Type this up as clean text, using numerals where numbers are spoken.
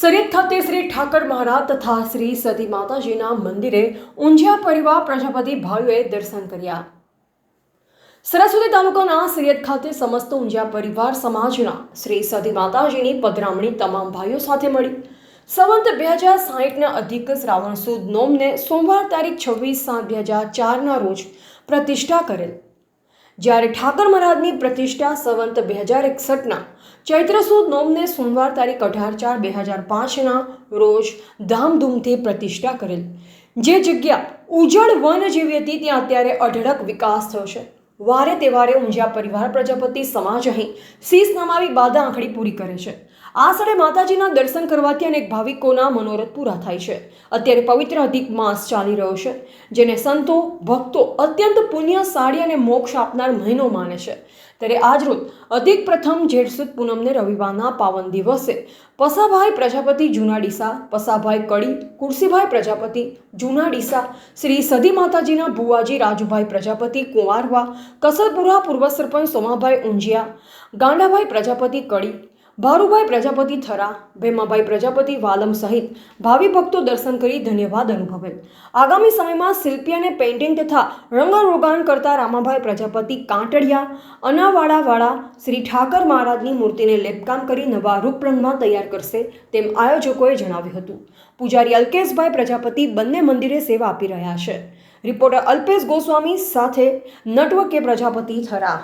સરિયત ખાતે શ્રી ઠાકર મહારાજ તથા શ્રી સતી માતાજીના મંદિરે ઊંઝિયા પરિવાર પ્રજાપતિ ભાઈઓએ દર્શન કર્યા। સરસ્વતી તાલુકાના સરિયત ખાતે સમસ્ત ઊંઝિયા પરિવાર સમાજના શ્રી સતી માતાજીની પધરામણી તમામ ભાઈઓ સાથે મળી સંવત 2060ના અધિક શ્રાવણ સુદ નોમને સોમવાર તારીખ 26/7/2004ના રોજ પ્રતિષ્ઠા કરેલ। જ્યારે ઠાકર મહારાજની પ્રતિષ્ઠા સંવત 2061ના ચૈત્ર સુદ નોમને સોમવાર તારીખ 18/4/2005ના રોજ ધામધૂમથી પ્રતિષ્ઠા કરેલ। જે જગ્યા ઉજળ વન જેવી હતી ત્યાં અત્યારે અઢળક વિકાસ થયો છે। વારે તહેવારે ઊંઝિયા પરિવાર પ્રજાપતિ સમાજ અહીં શીશ નમાવી બાધા આંખડી પૂરી કરે છે। આ સ્થળે માતાજીના દર્શન કરવાથી અનેક ભાવિકોના મનોરથ પૂરા થાય છે। અત્યારે પવિત્ર અધિક માસ ચાલી રહ્યો છે, જેને સંતો ભક્તો અત્યંત પુણ્યશાળી અને મોક્ષ આપનાર મહિનો માને છે। ત્યારે આજરોજ અધિક પ્રથમ જેઠ સુદ પૂનમને રવિવારના પાવન દિવસે પસાભાઈ પ્રજાપતિ જૂના ડીસા, પસાભાઈ કડી, કુરસીભાઈ પ્રજાપતિ જૂના ડીસા, શ્રી સદી માતાજીના ભુવાજી રાજુભાઈ પ્રજાપતિ કુંવારવા, કસલપુરા પૂર્વ સરપંચ સોમાભાઈ ઊંઝિયા, ગાંડાભાઈ પ્રજાપતિ કડી, ભારુભાઈ પ્રજાપતિ થરા, ભેમાભાઈ પ્રજાપતિ વાલમ સહિત ભાવિ ભક્તો દર્શન કરી ધન્યવાદ અનુભવેલ। આગામી સમયમાં શિલ્પી અને પેઇન્ટિંગ તથા રંગરોગાન કરતા રામાભાઈ પ્રજાપતિ કાંટડિયા અનાવાડાવાળા શ્રી ઠાકર મહારાજની મૂર્તિને લેપકામ કરી નવા રૂપરંગમાં તૈયાર કરશે તેમ આયોજકોએ જણાવ્યું હતું। પૂજારી અલ્કેશભાઈ પ્રજાપતિ બંને મંદિરે સેવા આપી રહ્યા છે। રિપોર્ટર અલ્પેશ ગોસ્વામી સાથે નટવર કે પ્રજાપતિ થરા।